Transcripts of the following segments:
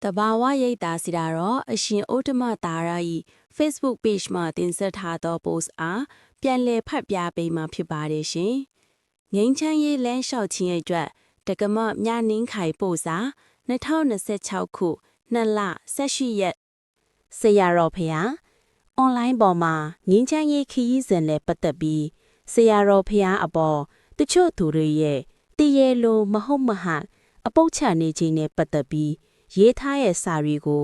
တဘာဝရိပ်သာစီတာတော့အရှင်ဩတမတာရာဤ Facebook page မှာတင်ဆက်ထားသော post အားပြန်လည်ဖတ်ပြပေးမှာဖြစ်ပါတယ်ရှင်။ငိမ့်ချမ်းရေးလမ်းလျှောက်ခြင်းအတွက်တက္ကမမြနင်းခိုင်ပို့စာ2026ခု2လ18ရက်ဆရာတော်ဖျားအွန်လိုင်းပေါ်မှာငိမ့်ချမ်းရေးခရီးစဉ်နဲ့ပတ်သက်ပြီးဆရာတော်ဖျားအပေါ်တချို့သူတွေရဲ့တရေလိုမဟုတ်မဟန်အပုတ်ချနေခြင်းနဲ့ပတ်သက်ပြီးရေးထားရဲ့စာတွေကို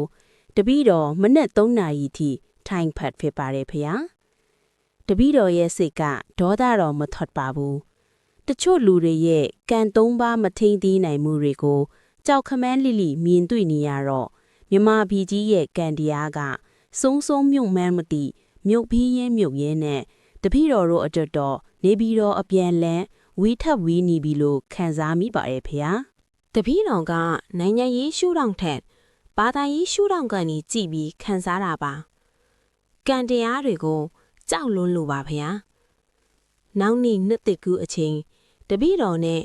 တပည့်တော်မနေ့3နာရီထိထိုင်ဖတ်ဖြစ်ပါတယ်ဖေ။တပည့်တော်ရဲ့စိတ်ကဒေါသတော်မထွက်ပါဘူး။တချို့လူတွေရဲ့ကံ3ပါးမထိန်သေးနိုင်မှုတွေကိုကြောက်ခမန်းလိလိမြင်တွေ့နေရတော့မြမဘီကြီးရဲ့ကံတရားကစုံမြုံမှန်းမသိမြုပ်ပြီးရင်းနဲ့တပည့်တော်တို့အတွက်တော့နေပြီးတော့အပြန်လန်းဝီထပ်ဝီနေပြီလို့ခံစားမိပါရဲ့ဖေ။တပည့်တော်ကနိုင်ငံရေးရှုထောင့်ထက်ဘာသာရေးရှုထောင့်ကနေကြည့်ပြီးခံစားတာပါကံတရားတွေကိုကြောက်လွန်းလို့ပါဖေ။နောက်နေ့နှစ်တကူအချိန်တပည့်တော်နဲ့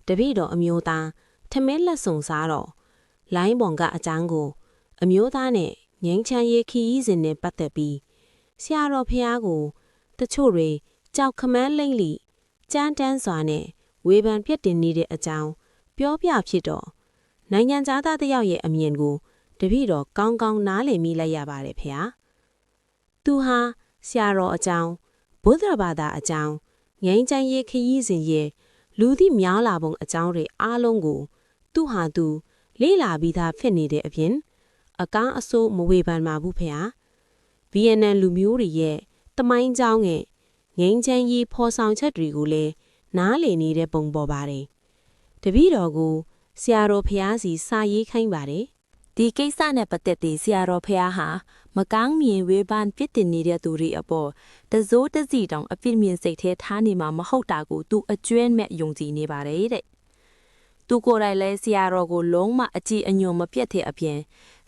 တပည့်တော်အမျိုးသားထမင်းလက်ဆောင်စားတော့လိုင်းပေါ်ကအကြောင်းကိုအမျိုးသားနဲ့ငိမ့်ချမ်းရေးခီးစဉ်နဲ့ပတ်သက်ပြီးဆရာတော်ဖျားကိုတချို့တွေကြောက်ခမန်းလိမ့်လိကြမ်းတမ်းစွာနဲ့ဝေဖန်ပြစ်တင်နေတဲ့အကြောင်းပြောပြဖြစ်တော့နိုင်ငံသားတယောက်ရဲ့အမြင်ကိုတပည့်တော်ကောင်းကောင်းနားလည်မိလိုက်ရပါတယ်ဖေ။သူဟာဆရာတော်အကြောင်းဘုရားဘာသာအကြောင်းငိမ့်ချမ်းရေးခရီးစဉ်ရဲ့လူသိများလာပုံအကြောင်းတွေအားလုံးကိုသူဟာသူလေ့လာပြီးသားဖြစ်နေတဲ့အပြင်အကားအဆိုးမဝေဖန်ပါဘူးဖေ။ဗီယက်နမ်လူမျိုးတွေရဲ့တမိုင်းကြောင်းနဲ့ငိမ့်ချမ်းရေးဖော်ဆောင်ချက်တွေကိုလည်းနားလည်နေတဲ့ပုံပေါ်ပါတယ်။တပည့်တော်ကိုဆရာတော်ဖျားစီစာရေးခိုင်းပါတယ်။ဒီကိစ္စနဲ့ပတ်သက်ပြီးဆရာတော်ဖျားဟာမကောင်းမြင်ဝေဖန်ပြစ်တင်နေတဲ့သူတွေအပေါ်တစိုးတစီတောင်အပြစ်မြင်စိတ်ထဲထားနေမှာမဟုတ်တာကိုသူအကျွမ်းမဲ့ယုံကြည်နေပါတယ်တဲ့။သူကိုယ်တိုင်လည်းဆရာတော်ကိုလုံးဝအကြည်အညွန်မပြတ်တဲ့အပြင်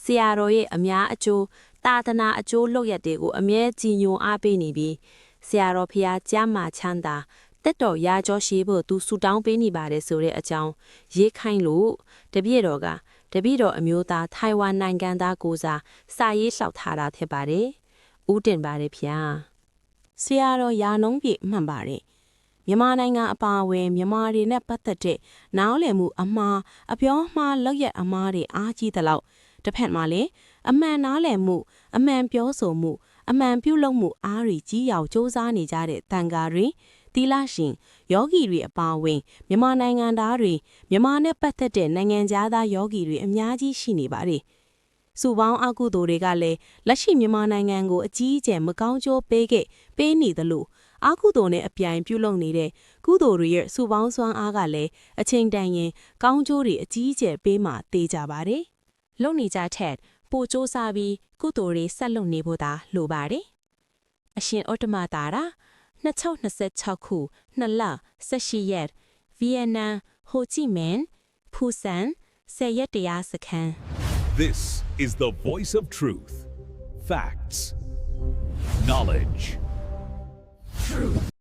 ဆရာတော်ရဲ့အများအကျိုးသာသနာအကျိုးလုပ်ရက်တွေကိုအမြဲကြည်ညိုအားပေးနေပြီးဆရာတော်ဖျားကြားမှာချမ်းသာတက်တော်ရာကျော်ရှိဖို့သူဆူတောင်းပေးနေပါတယ်ဆိုတဲ့အကြောင်းရေးခိုင်းလို့တပည့်တော်ကတပည့်တော်အမျိုးသားထိုင်ဝမ်နိုင်ငံသားကိုစားစာရေးလျှောက်ထားတာဖြစ်ပါတယ်။ဦးတင်ပါတယ်ဖျား။ဆရာတော်ရာနှုံးပြည့်မှန်ပါတယ်။မြန်မာနိုင်ငံအပါအဝင်မြန်မာတွေနဲ့ပတ်သက်တဲ့နားလည်မှုအမှားအပြောမှားလောက်ရအမှားတွေအားကြီးသလောက်တစ်ဖက်မှာလည်းအမှန်နားလည်မှုအမှန်ပြောဆိုမှုအမှန်ပြုလုပ်မှုအားတွေကြီးရောက်စ조사နေကြတဲ့တန်ဃာတွေသီလရှင်ယောဂီတွေအပါအဝင်မြန်မာနိုင်ငံသားတွေမြန်မာနဲ့ပတ်သက်တဲ့နိုင်ငံသားယောဂီတွေအများကြီးရှိနေပါတယ်။စုပေါင်းအကုသိုလ်တွေကလည်းလက်ရှိမြန်မာနိုင်ငံကိုအကြီးအကျယ်မကောင်းကျိုးပေးနေသလိုအကုသိုလ်နဲ့အပြိုင်ပြုလုပ်နေတဲ့ကုသိုလ်တွေရဲ့စုပေါင်းစွမ်းအားကလည်းအချိန်တန်ရင်ကောင်းကျိုးတွေအကြီးအကျယ်ပေးမှသိကြပါတယ်။လုံနေကြထက်ပိုစ조사ပြီးကုသိုလ်တွေဆက်လုပ်နေဖို့သာလိုပါတယ်။အရှင်ဩတမတာရာ2026ခု2လ18ရက်ဗီယက်နမ်ဟိုချီမင်းဖူဆန်10ရက်တရားစခန်း This is the voice of truth. Facts. Knowledge. Truth.